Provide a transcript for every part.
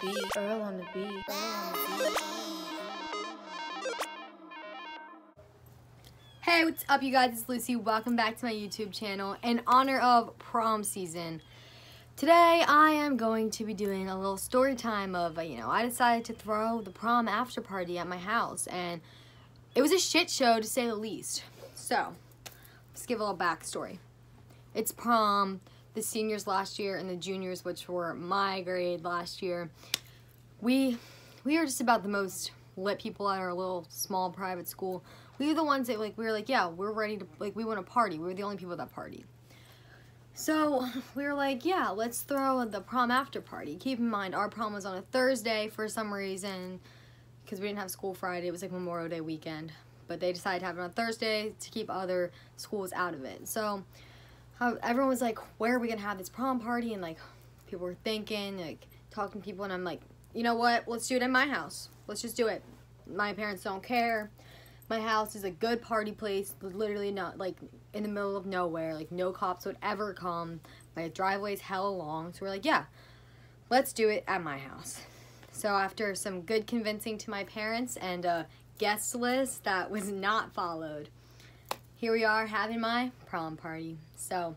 beat, Earl on the beat, Earl on the beat. Hey, what's up you guys? It's Lucy. Welcome back to my YouTube channel in honor of prom season. Today I am going to be doing a little story time of, I decided to throw the prom after party at my house and it was a shit show to say the least. So, let's give a little backstory. It's prom, the seniors last year and the juniors, which were my grade last year. We are just about the most lit people at our little small private school. We were the ones that we were like, yeah, we're ready to, we want to party. We were the only people that party. So we were like, yeah, let's throw the prom after party. Keep in mind, our prom was on a Thursday for some reason because we didn't have school Friday. It was like Memorial Day weekend. But they decided to have it on Thursday to keep other schools out of it. So everyone was like, where are we going to have this prom party? And like, people were thinking, like, talking to people. And I'm like, you know what? Let's do it in my house. Let's just do it. My parents don't care. My house is a good party place, literally not like in the middle of nowhere, like no cops would ever come. My driveway's hella long, so we're like, yeah, let's do it at my house. So after some good convincing to my parents and a guest list that was not followed, here we are having my prom party. So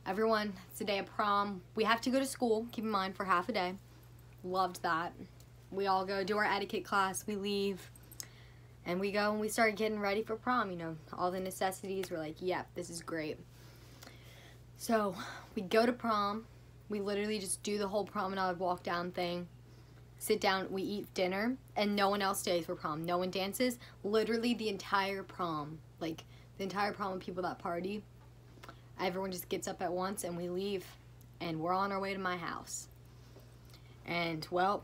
everyone, it's a day of prom. We have to go to school, keep in mind, for half a day. Loved that. We all go do our etiquette class, we leave. And we go and we start getting ready for prom, all the necessities. We're like, yep, this is great. So we go to prom. We literally just do the whole promenade walk down thing. Sit down, we eat dinner, and no one else stays for prom. No one dances. Literally the entire prom, like the entire prom of people that party. Everyone just gets up at once and we leave. And we're on our way to my house. And, well,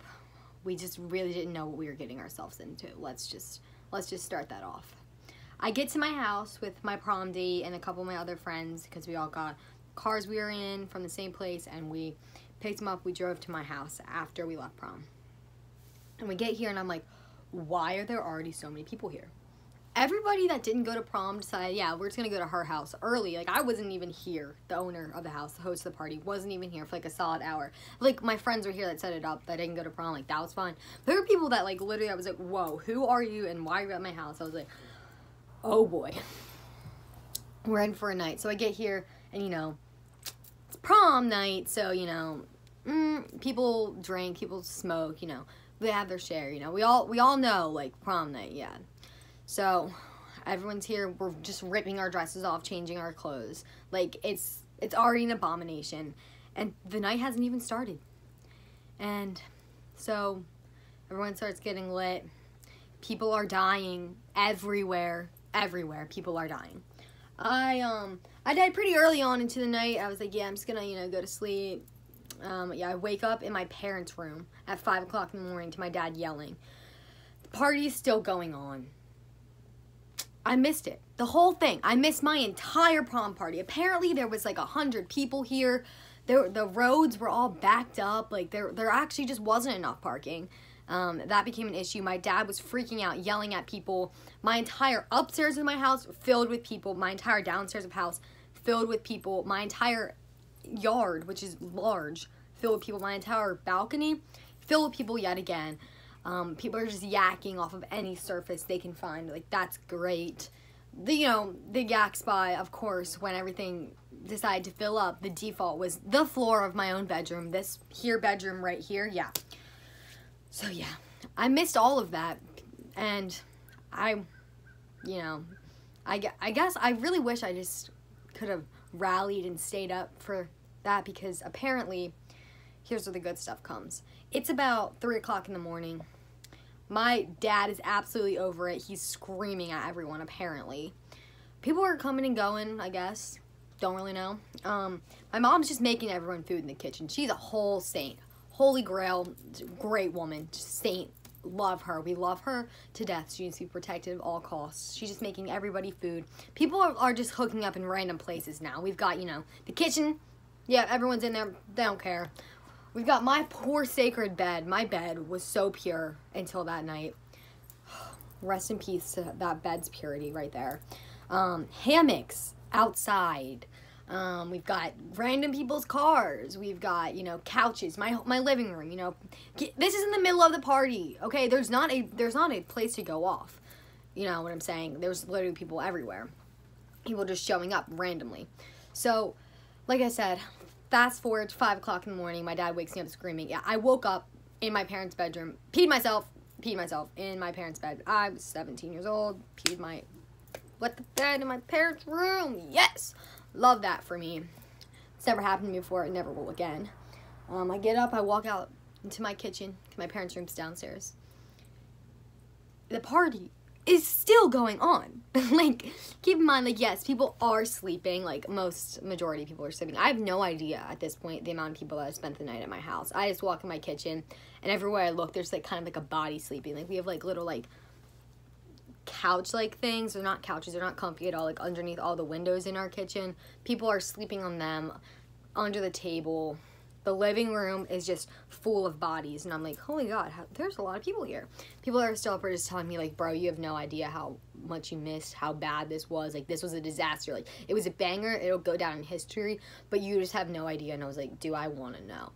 we just really didn't know what we were getting ourselves into. Let's just start that off. I get to my house with my prom date and a couple of my other friends because we all got cars we were in from the same place and we picked them up. We drove to my house after we left prom. And we get here and I'm like, why are there already so many people here? Everybody that didn't go to prom decided, yeah, we're just going to go to her house early. Like, I wasn't even here. The owner of the house, the host of the party, wasn't even here for, like, a solid hour. Like, my friends were here that set it up that didn't go to prom. Like, that was fine. There were people that, like, literally, I was like, whoa, who are you and why are you at my house? I was like, oh, boy. We're in for a night. So I get here and, it's prom night. So, people drink, people smoke, they have their share, We all know, like, prom night, yeah. So, everyone's here, we're just ripping our dresses off, changing our clothes. Like, it's already an abomination. And the night hasn't even started. And so, everyone starts getting lit. People are dying everywhere. Everywhere, people are dying. I died pretty early on into the night. I was like, yeah, I'm just gonna, go to sleep. I wake up in my parents' room at 5 o'clock in the morning to my dad yelling. The party is still going on. I missed it. The whole thing. I missed my entire prom party. Apparently, there was like 100 people here. The roads were all backed up. Like, there actually just wasn't enough parking. That became an issue. My dad was freaking out, yelling at people. My entire upstairs of my house filled with people. My entire downstairs of house filled with people. My entire yard, which is large, filled with people. My entire balcony filled with people yet again. People are just yakking off of any surface they can find. Like, that's great. The yak spot, of course, when everything decided to fill up, the default was the floor of my own bedroom. This here bedroom right here, yeah. So, yeah, I missed all of that. And I guess I really wish I just could have rallied and stayed up for that because apparently, here's where the good stuff comes. It's about 3 o'clock in the morning. My dad is absolutely over it. He's screaming at everyone, apparently. People are coming and going, I guess. Don't really know. My mom's just making everyone food in the kitchen. She's a whole saint. Holy grail. Great woman. Just saint. Love her. We love her to death. She needs to be protected at all costs. She's just making everybody food. People are just hooking up in random places now. We've got, the kitchen. Yeah, everyone's in there. They don't care. We've got my poor sacred bed. My bed was so pure until that night. Rest in peace to that bed's purity right there. Hammocks outside. We've got random people's cars. We've got, you know, couches. My living room, you know. This is in the middle of the party, okay? There's not a place to go off. You know what I'm saying? There's literally people everywhere. People just showing up randomly. So, like I said, fast forward to 5 o'clock in the morning. My dad wakes me up screaming. Yeah, I woke up in my parents' bedroom, peed myself in my parents' bed. I was 17 years old, wet the bed in my parents' room. Yes! Love that for me. It's never happened to me before. It never will again. I get up, I walk out into my kitchen. My parents' room's downstairs. The party is still going on. Like, keep in mind, like, yes, people are sleeping. Like, majority of people are sleeping. I have no idea at this point the amount of people that have spent the night at my house. I just walk in my kitchen, and everywhere I look, there's, like, kind of like a body sleeping. Like, we have, like, little, like, couch-like things. They're not couches. They're not comfy at all. Like, underneath all the windows in our kitchen, people are sleeping on them, under the table. The living room is just full of bodies, and I'm like, holy God, there's a lot of people here. People that are still up are just telling me, like, bro, you have no idea how much you missed, how bad this was. Like, this was a disaster. Like, it was a banger. It'll go down in history, but you just have no idea. And I was like, do I want to know?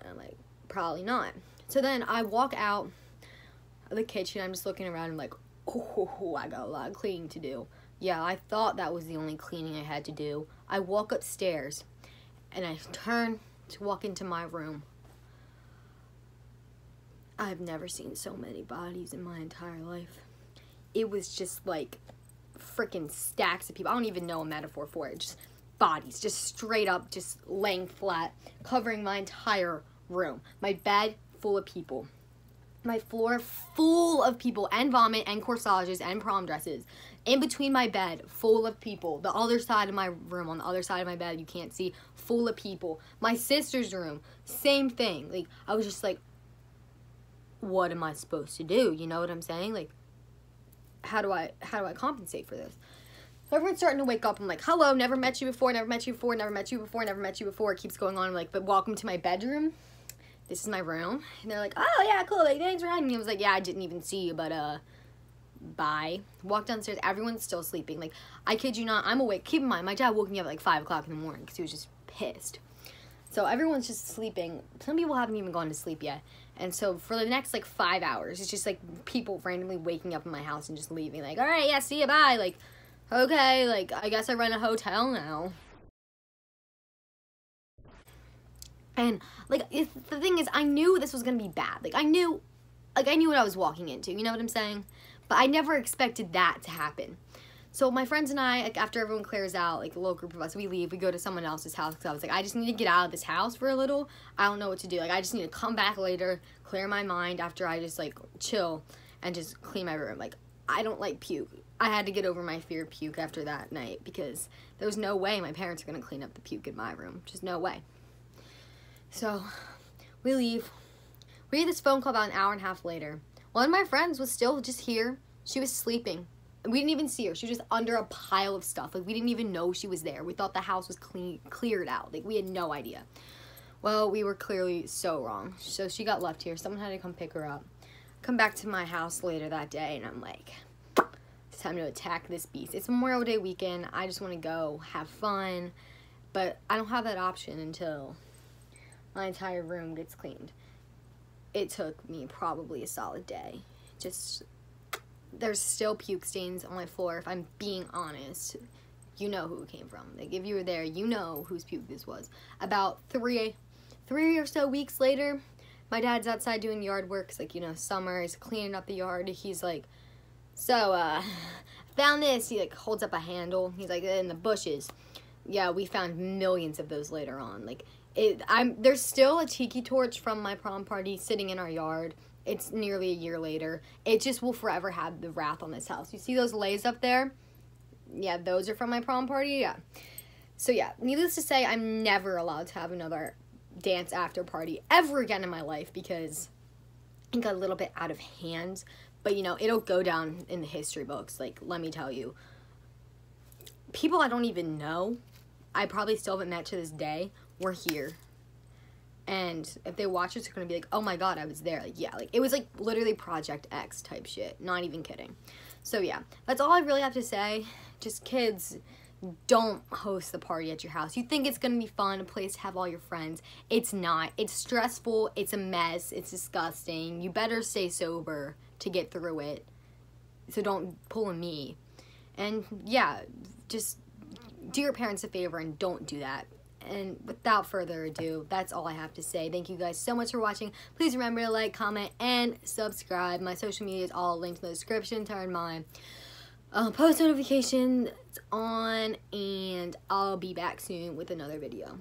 And I'm like, probably not. So then I walk out of the kitchen. I'm just looking around. I'm like, oh, I got a lot of cleaning to do. Yeah, I thought that was the only cleaning I had to do. I walk upstairs, and I turn to walk into my room. I've never seen so many bodies in my entire life. It was just like freaking stacks of people. I don't even know a metaphor for it. Just bodies, just straight up, just laying flat, covering my entire room. My bed full of people. My floor full of people, and vomit, and corsages, and prom dresses. In between my bed, full of people. The other side of my room, on the other side of my bed, you can't see, full of people. My sister's room, same thing. Like, I was just like, what am I supposed to do? You know what I'm saying? Like, how do I compensate for this? Everyone's starting to wake up. I'm like, hello, never met you before, never met you before, never met you before, never met you before. It keeps going on. I'm like, but welcome to my bedroom. This is my room. And they're like, oh, yeah, cool. Like, thanks for having me. I was like, yeah, I didn't even see you, but, bye. Walk downstairs. Everyone's still sleeping. Like, I kid you not, I'm awake. Keep in mind, my dad woke me up at, like, 5 o'clock in the morning because he was just pissed. So everyone's just sleeping. Some people haven't even gone to sleep yet. And so for the next, like, 5 hours, it's just, like, people randomly waking up in my house and just leaving. Like, all right, yeah, see you, bye. Like, okay, like, I guess I run a hotel now. And, like, the thing is, I knew this was going to be bad. Like, I knew what I was walking into. You know what I'm saying? But I never expected that to happen. So my friends and I, like, after everyone clears out, like, a little group of us, we leave. We go to someone else's house. Because I was like, I just need to get out of this house for a little. I don't know what to do. Like, I just need to come back later, clear my mind after I just, like, chill and just clean my room. Like, I don't like puke. I had to get over my fear of puke after that night because there was no way my parents are going to clean up the puke in my room. Just no way. So, we leave. We get this phone call about an hour and a half later. One of my friends was still just here. She was sleeping. We didn't even see her. She was just under a pile of stuff. Like, we didn't even know she was there. We thought the house was cleared out. Like, we had no idea. Well, we were clearly so wrong. So, she got left here. Someone had to come pick her up. Come back to my house later that day, and I'm like, it's time to attack this beast. It's Memorial Day weekend. I just want to go have fun. But I don't have that option until my entire room gets cleaned. It took me probably a solid day. Just, there's still puke stains on my floor. If I'm being honest, you know who it came from. Like, if you were there, you know whose puke this was. About three or so weeks later, my dad's outside doing yard work. It's like, you know, summer. He's cleaning up the yard. He's like, so, found this. He, like, holds up a handle. He's like, in the bushes. Yeah, we found millions of those later on. Like, there's still a tiki torch from my prom party sitting in our yard. It's nearly a year later. It just will forever have the wrath on this house. You see those lays up there? Yeah, those are from my prom party. Yeah. So yeah, needless to say, I'm never allowed to have another dance after party ever again in my life because it got a little bit out of hand. But, you know, it'll go down in the history books. Like, let me tell you. People I don't even know, I probably still haven't met to this day, were here. And if they watch this, they're going to be like, oh my God, I was there. Like, yeah, like, it was like literally Project X type shit. Not even kidding. So yeah, that's all I really have to say. Just kids, don't host the party at your house. You think it's gonna be fun, a place to have all your friends. It's not. It's stressful, it's a mess, it's disgusting. You better stay sober to get through it. So don't pull a me. And yeah, just do your parents a favor and don't do that. And without further ado, that's all I have to say. Thank you guys so much for watching. Please remember to like, comment, and subscribe. My social media is all linked in the description. Turn my post notifications on, and I'll be back soon with another video.